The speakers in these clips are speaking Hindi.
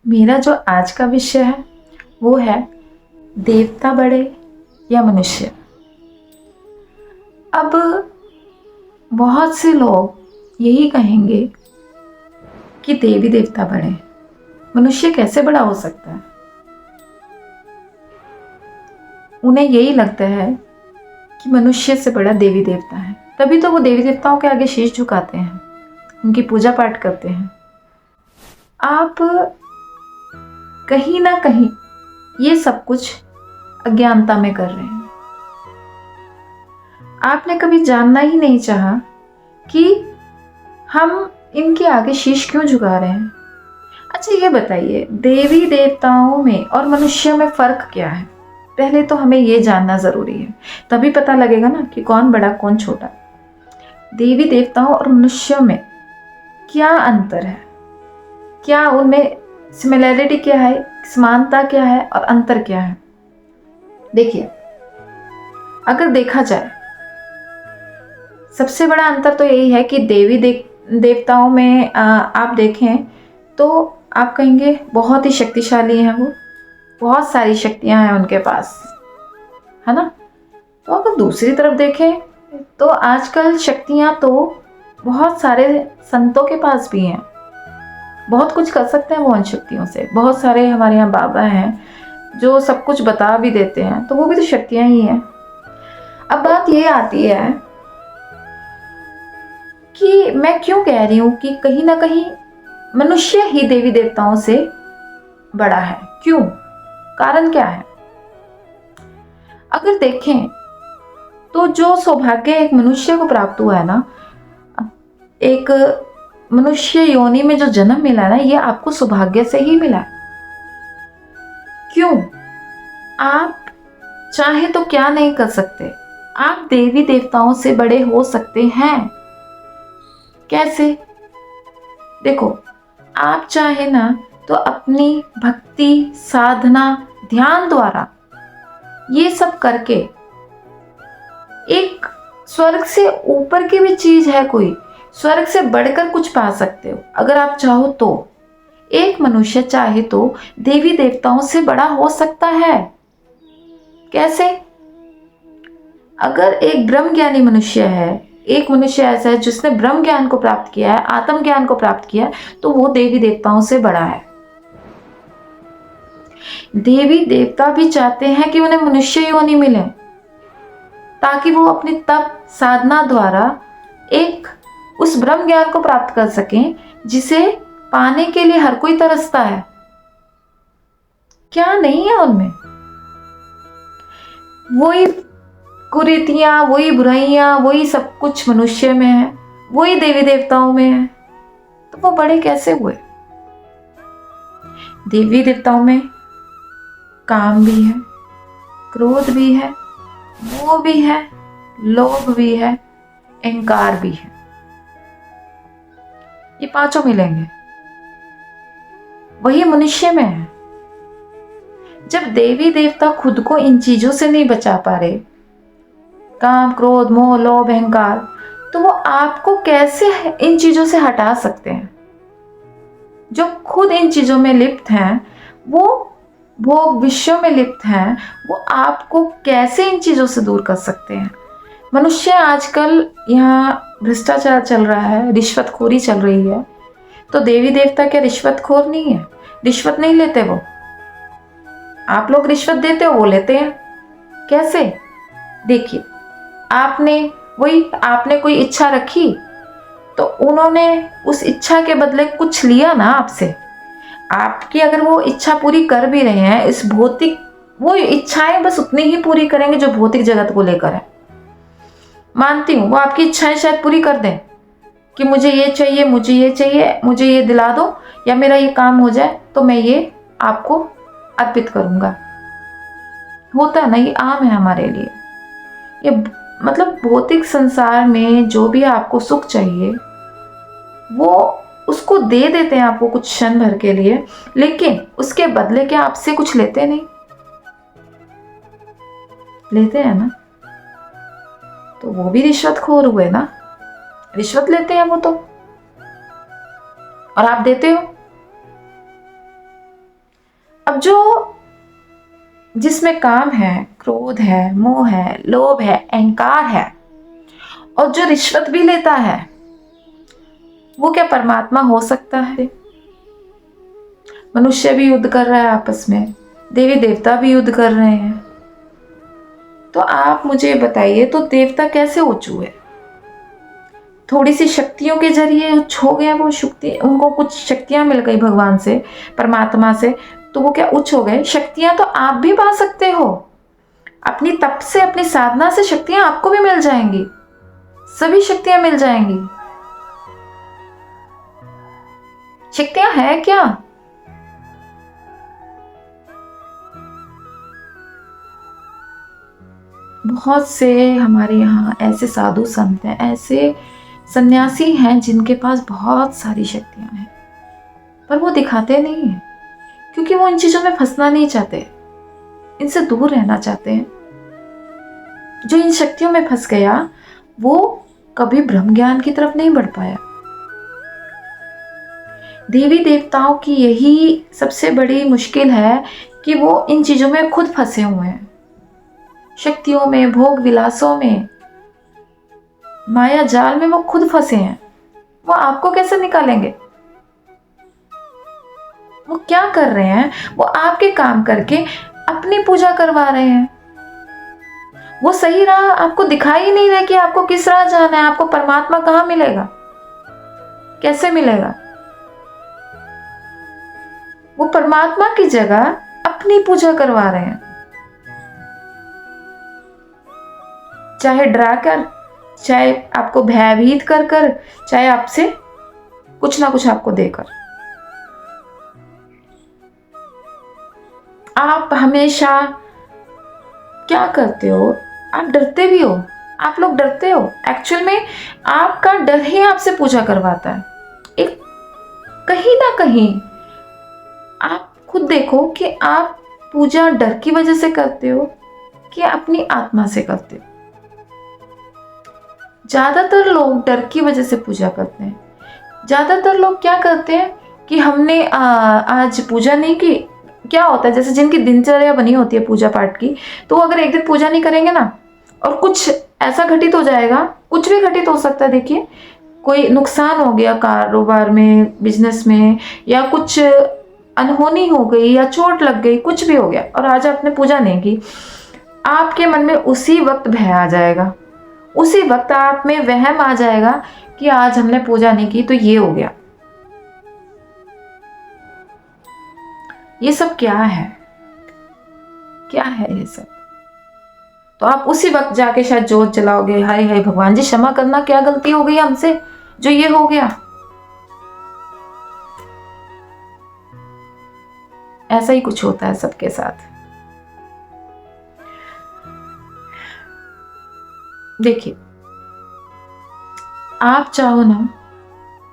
मेरा जो आज का विषय है वो है देवता बड़े या मनुष्य। अब बहुत से लोग यही कहेंगे कि देवी देवता बड़े, मनुष्य कैसे बड़ा हो सकता है। उन्हें यही लगता है कि मनुष्य से बड़ा देवी देवता है, तभी तो वो देवी देवताओं के आगे शीश झुकाते हैं, उनकी पूजा पाठ करते हैं। आप कहीं ना कहीं ये सब कुछ अज्ञानता में कर रहे हैं। आपने कभी जानना ही नहीं चाहा कि हम इनके आगे शीश क्यों झुका रहे हैं। अच्छा ये बताइए, देवी देवताओं में और मनुष्य में फर्क क्या है? पहले तो हमें ये जानना जरूरी है, तभी पता लगेगा ना कि कौन बड़ा कौन छोटा। देवी देवताओं और मनुष्यों में क्या अंतर है, क्या उनमें सिमिलैरिटी क्या है, समानता क्या है और अंतर क्या है? देखिए, अगर देखा जाए सबसे बड़ा अंतर तो यही है कि देवताओं में आप देखें तो आप कहेंगे बहुत ही शक्तिशाली हैं वो, बहुत सारी शक्तियां हैं उनके पास, है ना। तो अगर दूसरी तरफ देखें तो आजकल शक्तियां तो बहुत सारे संतों के पास भी हैं, बहुत कुछ कर सकते हैं वो उन शक्तियों से। बहुत सारे हमारे यहाँ बाबा हैं जो सब कुछ बता भी देते हैं, तो वो भी तो शक्तियां ही हैं। अब बात ये आती है कि मैं क्यों कह रही हूँ कि कहीं ना कहीं मनुष्य ही देवी देवताओं से बड़ा है। क्यों? कारण क्या है? अगर देखें तो जो सौभाग्य एक मनुष्य को प्राप्त हुआ है ना, एक मनुष्य योनि में जो जन्म मिला है ना, ये आपको सौभाग्य से ही मिला है। क्यों? आप चाहे तो क्या नहीं कर सकते, आप देवी देवताओं से बड़े हो सकते हैं। कैसे? देखो, आप चाहे ना तो अपनी भक्ति साधना ध्यान द्वारा ये सब करके एक स्वर्ग से ऊपर की भी चीज है, कोई स्वर्ग से बढ़कर कुछ पा सकते हो अगर आप चाहो तो। एक मनुष्य चाहे तो देवी देवताओं से बड़ा हो सकता है। कैसे? अगर एक ब्रह्म ज्ञानी मनुष्य है, एक मनुष्य ऐसा है जिसने ब्रह्म ज्ञान को प्राप्त किया है, आत्म ज्ञान को प्राप्त किया है, तो वो देवी देवताओं से बड़ा है। देवी देवता भी चाहते हैं कि उन्हें मनुष्य योनि मिले, ताकि वो अपनी तप साधना द्वारा एक उस ब्रह्म ज्ञान को प्राप्त कर सकें जिसे पाने के लिए हर कोई तरसता है। क्या नहीं है उनमें? वही कुरीतियां, वही बुराइयां, वही सब कुछ मनुष्य में है, वही देवी देवताओं में है, तो वो बड़े कैसे हुए? देवी देवताओं में काम भी है, क्रोध भी है, मोह भी है, लोभ भी है, अहंकार भी है। ये पांचों मिलेंगे, वही मनुष्य में है। जब देवी देवता खुद को इन चीजों से नहीं बचा पा रहे, काम क्रोध मोह लोभ अहंकार, तो वो आपको कैसे इन चीजों से हटा सकते हैं? जो खुद इन चीजों में लिप्त हैं, वो भोग विषयों में लिप्त हैं, वो आपको कैसे इन चीजों से दूर कर सकते हैं? मनुष्य आजकल यहाँ भ्रष्टाचार चल रहा है, रिश्वतखोरी चल रही है, तो देवी देवता क्या रिश्वतखोर नहीं है? रिश्वत नहीं लेते वो? आप लोग रिश्वत देते हो, वो लेते हैं। कैसे? देखिए, आपने कोई इच्छा रखी तो उन्होंने उस इच्छा के बदले कुछ लिया ना आपसे। आपकी अगर वो इच्छा पूरी कर भी रहे हैं, इस भौतिक, वो इच्छाएं बस उतनी ही पूरी करेंगे जो भौतिक जगत को लेकर है। मानती हूँ वो आपकी इच्छाएं शायद पूरी कर दें कि मुझे ये चाहिए, मुझे ये चाहिए, मुझे ये दिला दो, या मेरा ये काम हो जाए तो मैं ये आपको अर्पित करूंगा। होता है ना, ये आम है हमारे लिए। ये मतलब भौतिक संसार में जो भी आपको सुख चाहिए वो उसको दे देते हैं आपको कुछ क्षण भर के लिए, लेकिन उसके बदले क्या आपसे कुछ लेते नहीं? लेते हैं ना, तो वो भी रिश्वतखोर हुए ना, रिश्वत लेते हैं वो तो, और आप देते हो। अब जो जिसमें काम है, क्रोध है, मोह है, लोभ है, अहंकार है, और जो रिश्वत भी लेता है, वो क्या परमात्मा हो सकता है? मनुष्य भी युद्ध कर रहा है आपस में, देवी देवता भी युद्ध कर रहे हैं। तो आप मुझे बताइए, तो देवता कैसे उच्च हुए? थोड़ी सी शक्तियों के जरिए उच्च हो गए वो शक्ति, उनको कुछ शक्तियां मिल गई भगवान से, परमात्मा से, तो वो क्या उच्च हो गए? शक्तियां तो आप भी पा सकते हो, अपनी तप से, अपनी साधना से शक्तियां आपको भी मिल जाएंगी, सभी शक्तियां मिल जाएंगी। शक्तियां है क्या? बहुत से हमारे यहाँ ऐसे साधु संत हैं, ऐसे सन्यासी हैं जिनके पास बहुत सारी शक्तियां हैं, पर वो दिखाते नहीं हैं, क्योंकि वो इन चीजों में फंसना नहीं चाहते, इनसे दूर रहना चाहते हैं। जो इन शक्तियों में फंस गया वो कभी ब्रह्म ज्ञान की तरफ नहीं बढ़ पाया। देवी देवताओं की यही सबसे बड़ी मुश्किल है कि वो इन चीजों में खुद फंसे हुए हैं, शक्तियों में, भोग विलासों में, माया जाल में वो खुद फंसे हैं। वो आपको कैसे निकालेंगे? वो क्या कर रहे हैं? वो आपके काम करके अपनी पूजा करवा रहे हैं। वो सही राह आपको दिखाई ही नहीं रहे कि आपको किस राह जाना है। आपको परमात्मा कहाँ मिलेगा, कैसे मिलेगा? वो परमात्मा की जगह अपनी पूजा करवा रहे हैं, चाहे डरा कर, चाहे आपको भयभीत कर कर, चाहे आपसे कुछ ना कुछ आपको देकर। आप हमेशा क्या करते हो? आप डरते भी हो, आप लोग डरते हो। एक्चुअल में आपका डर ही आपसे पूजा करवाता है। एक कहीं ना कहीं आप खुद देखो कि आप पूजा डर की वजह से करते हो कि अपनी आत्मा से करते हो। ज्यादातर लोग डर की वजह से पूजा करते हैं। ज्यादातर लोग क्या करते हैं कि हमने आज पूजा नहीं की। क्या होता है, जैसे जिनकी दिनचर्या बनी होती है पूजा पाठ की, तो अगर एक दिन पूजा नहीं करेंगे ना, और कुछ ऐसा घटित हो जाएगा, कुछ भी घटित हो सकता है। देखिए, कोई नुकसान हो गया कारोबार में, बिजनेस में, या कुछ अनहोनी हो गई, या चोट लग गई, कुछ भी हो गया, और आज आपने पूजा नहीं की, आपके मन में उसी वक्त भय आ जाएगा, उसी वक्त आप में वहम आ जाएगा कि आज हमने पूजा नहीं की तो ये हो गया। ये सब क्या है? क्या है ये सब? तो आप उसी वक्त जाके शायद जोत जलाओगे, हाय हाय भगवान जी क्षमा करना, क्या गलती हो गई हमसे जो ये हो गया। ऐसा ही कुछ होता है सबके साथ। देखिए, आप चाहो ना,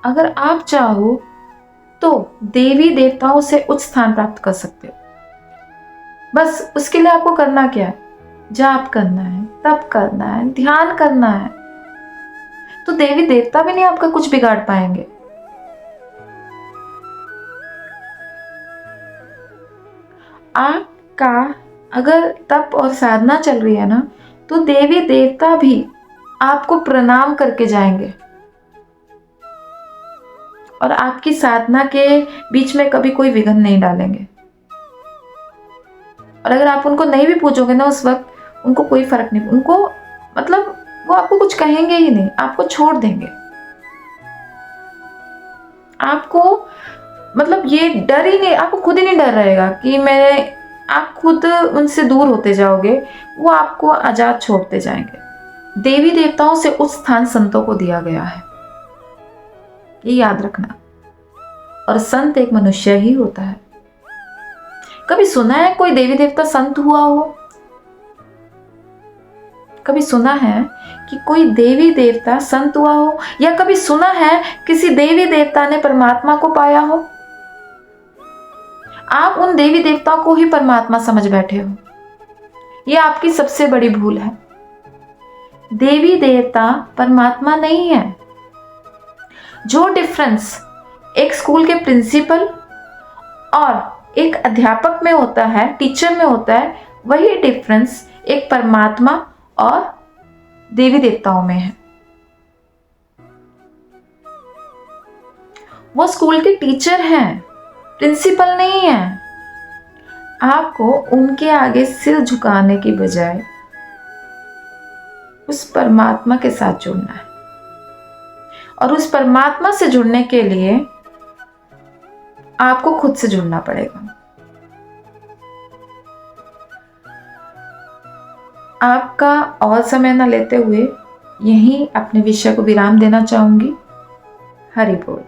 अगर आप चाहो तो देवी देवताओं से उच्च स्थान प्राप्त कर सकते हो। बस उसके लिए आपको करना क्या है? जाप करना है, तप करना है, ध्यान करना है, तो देवी देवता भी नहीं आपका कुछ बिगाड़ पाएंगे। आपका अगर तप और साधना चल रही है ना, तो देवी देवता भी आपको प्रणाम करके जाएंगे, और आपकी साधना के बीच में कभी कोई विघ्न नहीं डालेंगे। और अगर आप उनको नहीं भी पूछोगे ना उस वक्त, उनको कोई फर्क नहीं, उनको मतलब वो आपको कुछ कहेंगे ही नहीं, आपको छोड़ देंगे। आपको मतलब ये डर ही नहीं, आपको खुद ही नहीं डर रहेगा कि आप खुद उनसे दूर होते जाओगे, वो आपको आजाद छोड़ते जाएंगे। देवी देवताओं से उस स्थान संतों को दिया गया है, ये याद रखना। और संत एक मनुष्य ही होता है। कभी सुना है कोई देवी देवता संत हुआ हो? कभी सुना है कि कोई देवी देवता संत हुआ हो? या कभी सुना है किसी देवी देवता ने परमात्मा को पाया हो? आप उन देवी देवताओं को ही परमात्मा समझ बैठे हो। यह आपकी सबसे बड़ी भूल है। देवी देवता परमात्मा नहीं है। जो डिफरेंस एक स्कूल के प्रिंसिपल और एक अध्यापक में होता है, टीचर में होता है, वही डिफरेंस एक परमात्मा और देवी देवताओं में है। वो स्कूल के टीचर हैं, प्रिंसिपल नहीं है। आपको उनके आगे सिर झुकाने की बजाय उस परमात्मा के साथ जुड़ना है, और उस परमात्मा से जुड़ने के लिए आपको खुद से जुड़ना पड़ेगा। आपका और समय न लेते हुए यहीं अपने विषय को विराम देना चाहूंगी। हरि बोल।